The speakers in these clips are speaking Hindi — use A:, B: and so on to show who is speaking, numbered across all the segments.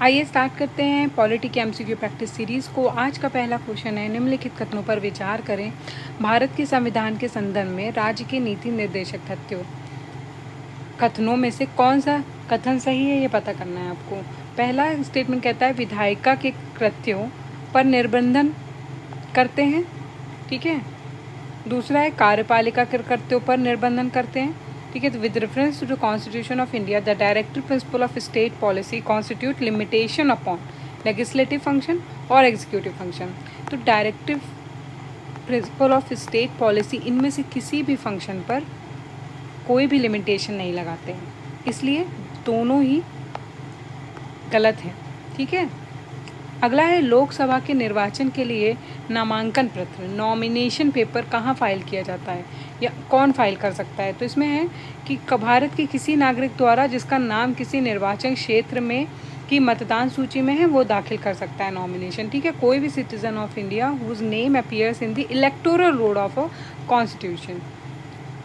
A: आइए स्टार्ट करते हैं पॉलिटी के एमसीक्यू प्रैक्टिस सीरीज़ को। आज का पहला क्वेश्चन है, निम्नलिखित कथनों पर विचार करें। भारत के संविधान के संदर्भ में राज्य के नीति निर्देशक कथनों में से कौन सा कथन सही है, ये पता करना है आपको। पहला स्टेटमेंट कहता है विधायिका के कृत्यों पर निर्बंधन करते हैं, ठीक है। दूसरा है कार्यपालिका के कृत्यों पर निर्बंधन करते हैं, ठीक है। तो with reference to the constitution of India the directive principle of state policy constitute limitation upon legislative function और एग्जीक्यूटिव फंक्शन। तो directive principle of state policy इनमें से किसी भी फंक्शन पर कोई भी लिमिटेशन नहीं लगाते हैं, इसलिए दोनों ही गलत है, ठीक है। अगला है लोकसभा के निर्वाचन के लिए नामांकन पत्र नॉमिनेशन पेपर कहाँ फाइल किया जाता है या कौन फाइल कर सकता है। तो इसमें है कि भारत के किसी नागरिक द्वारा जिसका नाम किसी निर्वाचन क्षेत्र में की मतदान सूची में है वो दाखिल कर सकता है नॉमिनेशन, ठीक है। कोई भी citizen of India whose name appears in the electoral roll of a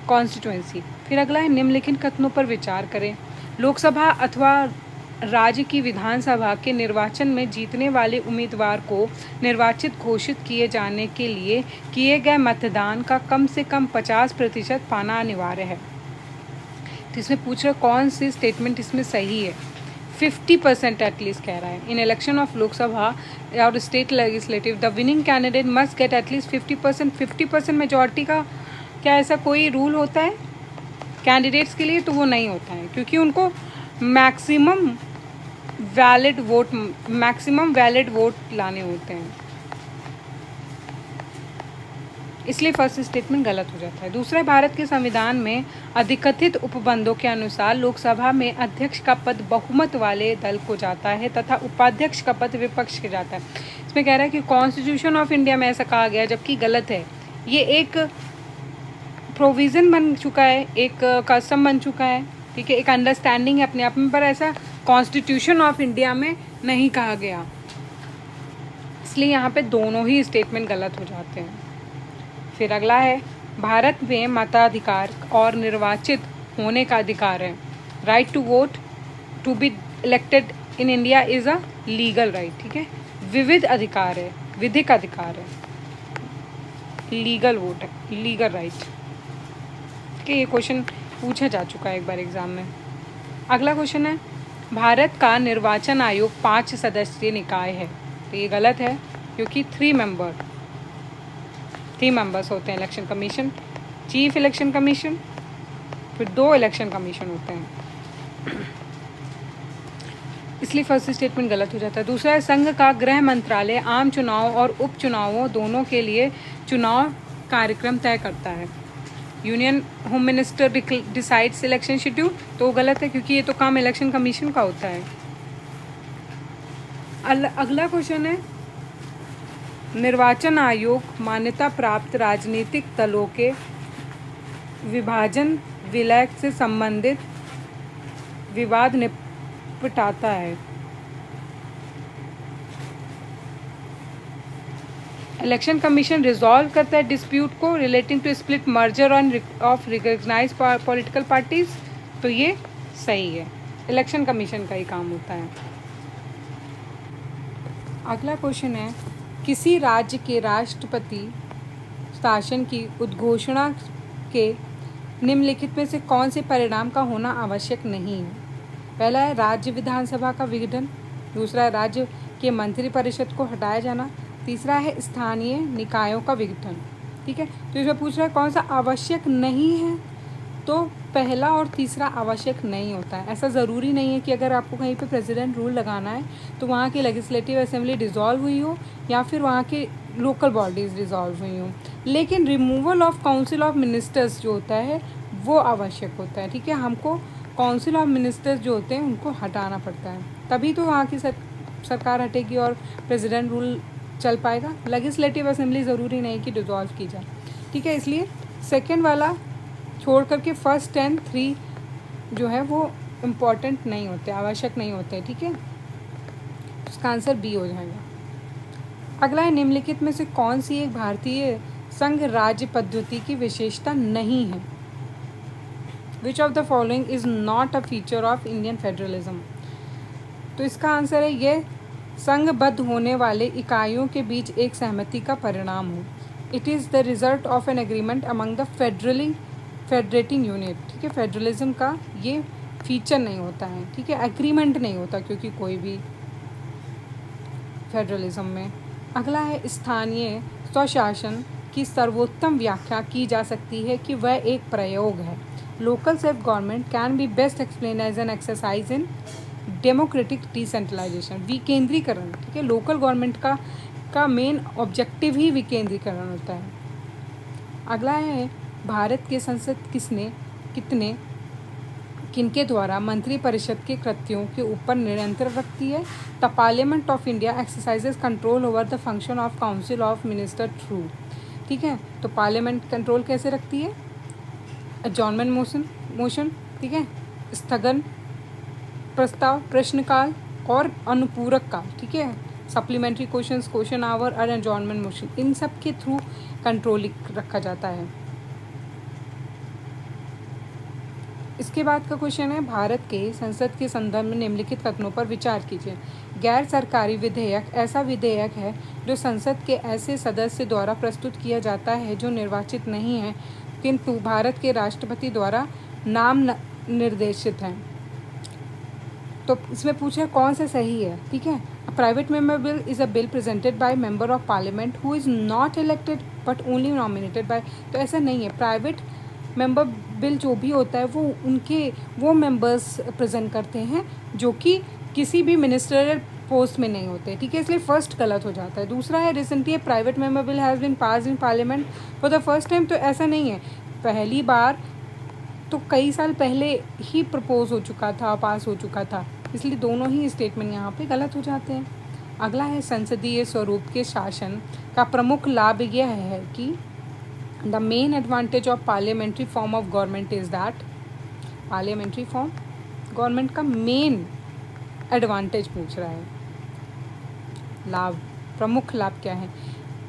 A: constituency. फिर अगला है निम्नलिखित कथनों पर विचार करें। लोकसभा अथवा राज्य की विधानसभा के निर्वाचन में जीतने वाले उम्मीदवार को निर्वाचित घोषित किए जाने के लिए किए गए मतदान का कम से कम 50% पाना अनिवार्य है। तो इसमें पूछ रहा कौन सी स्टेटमेंट इसमें सही है। 50% एटलीस्ट कह रहा है। इन इलेक्शन ऑफ लोकसभा और state legislative the winning candidate must get at least 50%। 50% majority का क्या ऐसा कोई रूल होता है कैंडिडेट्स के लिए? तो वो नहीं होता है, क्योंकि उनको मैक्सिमम वैलिड वोट लाने होते हैं, इसलिए फर्स्ट स्टेटमेंट गलत हो जाता है। दूसरा, भारत के संविधान में अधिकथित उपबंधों के अनुसार लोकसभा में अध्यक्ष का पद बहुमत वाले दल को जाता है तथा उपाध्यक्ष का पद विपक्ष के जाता है। इसमें कह रहा है कि कॉन्स्टिट्यूशन ऑफ इंडिया में ऐसा कहा गया, जबकि गलत है। ये एक प्रोविज़न बन चुका है, एक कस्टम बन चुका है, ठीक है, एक अंडरस्टैंडिंग है अपने आप में, पर ऐसा कॉन्स्टिट्यूशन ऑफ इंडिया में नहीं कहा गया, इसलिए यहाँ पे दोनों ही स्टेटमेंट गलत हो जाते हैं। फिर अगला है भारत में मताधिकार और निर्वाचित होने का अधिकार है। Right to vote to be elected in India is a legal right, ठीक है। विविध अधिकार है, विधिक अधिकार है, लीगल वोट है, लीगल राइट, ठीक है। ये क्वेश्चन पूछा जा चुका है एक बार एग्जाम में। अगला क्वेश्चन है भारत का निर्वाचन आयोग 5 सदस्यीय निकाय है। तो ये गलत है, क्योंकि 3 मेंबर्स होते हैं election commission, chief election commission, फिर 2 इलेक्शन कमीशन होते हैं, इसलिए फर्स्ट स्टेटमेंट गलत हो जाता है। दूसरा है संघ का गृह मंत्रालय आम चुनाव और उपचुनावों दोनों के लिए चुनाव कार्यक्रम तय करता है। Union home minister decides election schedule, तो गलत है, क्योंकि ये तो काम इलेक्शन कमीशन का होता है। अगला क्वेश्चन है निर्वाचन आयोग मान्यता प्राप्त राजनीतिक दलों के विभाजन विलय से संबंधित विवाद निपटाता है। इलेक्शन कमीशन रिजॉल्व करता है डिस्प्यूट को relating to split merger of recognised political parties, तो ये सही है, इलेक्शन कमीशन का ही काम होता है। अगला क्वेश्चन है किसी राज्य के राष्ट्रपति शासन की उद्घोषणा के निम्नलिखित में से कौन से परिणाम का होना आवश्यक नहीं है। पहला है राज्य विधानसभा का विघटन, दूसरा है राज्य के मंत्रिपरिषद को हटाया जाना, तीसरा है स्थानीय निकायों का विघटन, ठीक है। तो इसमें पूछ रहा है कौन सा आवश्यक नहीं है, तो पहला और तीसरा आवश्यक नहीं होता है। ऐसा ज़रूरी नहीं है कि अगर आपको कहीं पे प्रेसिडेंट रूल लगाना है तो वहाँ की लेजिस्लेटिव असेंबली डिज़ोल्व हुई हो या फिर वहाँ की लोकल बॉडीज़ डिज़ोल्व हुई हो, लेकिन removal of council of ministers जो होता है वो आवश्यक होता है, ठीक है। हमको काउंसिल ऑफ मिनिस्टर्स जो होते हैं उनको हटाना पड़ता है, तभी तो वहाँ की सरकार हटेगी और प्रेसिडेंट रूल चल पाएगा। लेजिस्लेटिव असेंबली ज़रूरी नहीं कि डिज़ोल्व की जाए, ठीक है। इसलिए सेकेंड वाला छोड़ करके फर्स्ट एंड 3 जो है वो इम्पॉर्टेंट नहीं होते, आवश्यक नहीं होते, ठीक है। उसका आंसर बी हो जाएगा। अगला है निम्नलिखित में से कौन सी एक भारतीय संघ राज्य पद्धति की विशेषता नहीं है। Which of the following is not a feature of Indian federalism. तो इसका आंसर है ये संघबद्ध होने वाले इकाइयों के बीच एक सहमति का परिणाम हो। It is the result of an agreement among the federating unit. ठीक है, फेडरलिज्म का ये फीचर नहीं होता है। ठीक है, एग्रीमेंट नहीं होता क्योंकि कोई भी फेडरलिज्म में। अगला है स्थानीय स्वशासन की सर्वोत्तम व्याख्या की जा सकती है कि वह एक प्रयोग है। Local self government can be best explain as an exercise in democratic decentralisation, विकेंद्रीकरण। ठीक है, लोकल गवर्नमेंट का मेन ऑब्जेक्टिव ही विकेंद्रीकरण होता है। अगला है भारत के संसद किनके द्वारा मंत्रिपरिषद के कृत्यों के ऊपर नियंत्रण रखती है। The parliament of India exercises control over the function of council of minister through. ठीक है, तो पार्लियामेंट कंट्रोल कैसे रखती है? एडजॉर्नमेंट मोशन, ठीक है, स्थगन प्रस्ताव, प्रश्नकाल और अनुपूरक काल। ठीक है, सप्लीमेंट्री क्वेश्चन आवर और एडजॉर्नमेंट मोशन, इन सब के थ्रू कंट्रोल रखा जाता है। इसके बाद का क्वेश्चन है, भारत के संसद के संदर्भ में निम्नलिखित कथनों पर विचार कीजिए। गैर सरकारी विधेयक ऐसा विधेयक है जो संसद के ऐसे सदस्य द्वारा प्रस्तुत किया जाता है जो निर्वाचित नहीं है किंतु भारत के राष्ट्रपति द्वारा नाम निर्देशित हैं। तो इसमें पूछा कौन सा सही है। ठीक है, private member bill is a bill presented by member of parliament who is not elected but only nominated by. तो ऐसा नहीं है, प्राइवेट मेंबर बिल जो भी होता है वो मेंबर्स प्रेजेंट करते हैं जो कि किसी भी मिनिस्टरियल पोस्ट में नहीं होते। ठीक है, इसलिए फर्स्ट गलत हो जाता है। दूसरा है, recently private member bill has been pass in parliament for the first time. तो ऐसा नहीं है, पहली बार तो कई साल पहले ही प्रपोज हो चुका था, पास हो चुका था, इसलिए दोनों ही स्टेटमेंट यहाँ पे गलत हो जाते हैं। अगला है, संसदीय स्वरूप के शासन का प्रमुख लाभ यह है कि the main advantage of parliamentary form of government is that, parliamentary form government का मेन एडवांटेज पूछ रहा है। लाभ, प्रमुख लाभ क्या है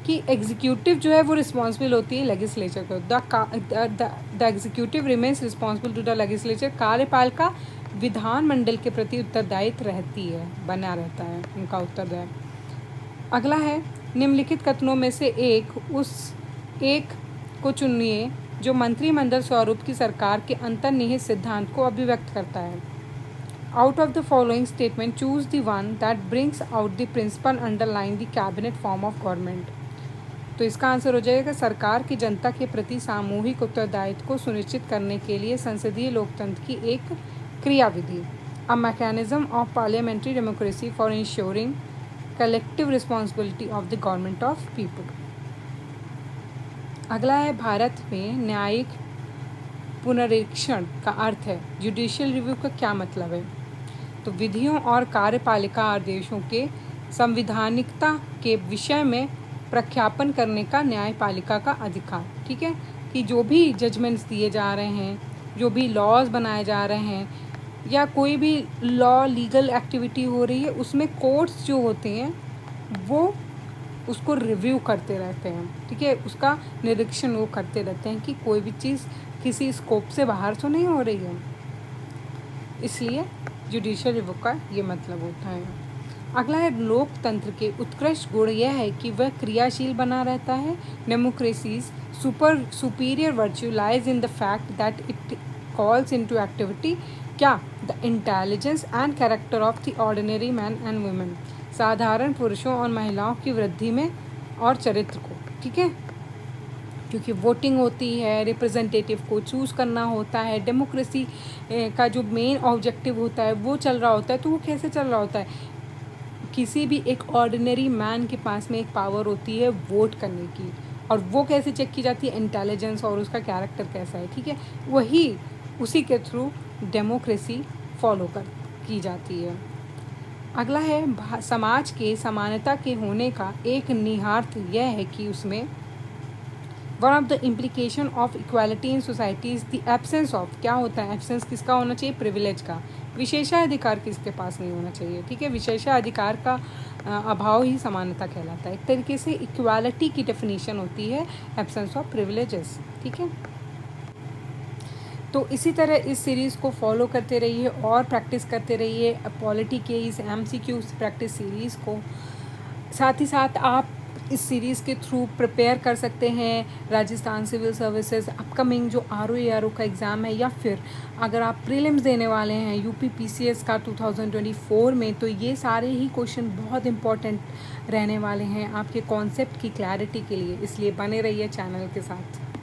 A: कि एग्जीक्यूटिव जो है वो रिस्पॉन्सिबल होती है लेजिस्लेचर को। The executive remains responsible to the legislature. कार्यपालिका विधानमंडल के प्रति उत्तरदायित्व रहती है, बना रहता है उनका उत्तरदायित्व। अगला है, निम्नलिखित कथनों में से एक को चुनिए जो मंत्रिमंडल स्वरूप की सरकार के अंतर्निहित सिद्धांत को अभिव्यक्त करता है। Out of the following statement choose the one that brings out the principle underline the cabinet form of government. तो इसका आंसर हो जाएगा, सरकार की जनता के प्रति सामूहिक उत्तरदायित्व को सुनिश्चित करने के लिए संसदीय लोकतंत्र की एक क्रियाविधि। A mechanism of parliamentary democracy for ensuring collective responsibility of the government of people. अगला है, भारत में न्यायिक पुनरीक्षण का अर्थ है। जुडिशियल रिव्यू का क्या मतलब है? तो विधियों और कार्यपालिका आदेशों के संवैधानिकता के विषय में प्रख्यापन करने का न्यायपालिका का अधिकार। ठीक है, कि जो भी जजमेंट्स दिए जा रहे हैं, जो भी लॉज बनाए जा रहे हैं या कोई भी लॉ लीगल एक्टिविटी हो रही है, उसमें कोर्ट्स जो होते हैं वो उसको रिव्यू करते रहते हैं। ठीक है, उसका निरीक्षण वो करते रहते हैं कि कोई भी चीज़ किसी स्कोप से बाहर तो नहीं हो रही है, इसलिए जुडिशियल रिव्यू का ये मतलब होता है। अगला है, लोकतंत्र के उत्कृष्ट गुण यह है कि वह क्रियाशील बना रहता है। Democracies superior virtue lies in the fact that it calls into activity क्या, the intelligence and character of the ordinary man and women, साधारण पुरुषों और महिलाओं की वृद्धि में और चरित्र को। ठीक है, क्योंकि वोटिंग होती है, रिप्रेजेंटेटिव को चूज़ करना होता है, डेमोक्रेसी का जो मेन ऑब्जेक्टिव होता है वो चल रहा होता है। तो वो कैसे चल रहा होता है? किसी भी एक ऑर्डिनरी मैन के पास में एक पावर होती है वोट करने की, और वो कैसे चेक की जाती है? इंटेलिजेंस और उसका कैरेक्टर कैसा है। ठीक है, वही उसी के थ्रू डेमोक्रेसी फॉलो की जाती है। अगला है, समाज के समानता के होने का एक निहितार्थ यह है कि उसमें one of the implication of equality in society is the absence of, क्या होता है एब्सेंस किसका होना चाहिए? प्रिविलेज का। विशेषाधिकार किसके पास नहीं होना चाहिए। ठीक है, विशेषाधिकार का अभाव ही समानता कहलाता है। एक तरीके से इक्वालिटी की डेफिनेशन होती है एब्सेंस ऑफ प्रिविलेजेस। ठीक है, तो इसी तरह इस सीरीज़ को फॉलो करते रहिए और प्रैक्टिस करते रहिए पॉलिटी के इस MCQ प्रैक्टिस सीरीज़ को। साथ ही साथ आप इस सीरीज़ के थ्रू प्रिपेयर कर सकते हैं राजस्थान सिविल सर्विसेज अपकमिंग जो RO का एग्ज़ाम है, या फिर अगर आप प्रीलिम्स देने वाले हैं UP PCS का 2024 में, तो ये सारे ही क्वेश्चन बहुत इंपॉर्टेंट रहने वाले हैं आपके कॉन्सेप्ट की क्लैरिटी के लिए। इसलिए बने रहिए चैनल के साथ।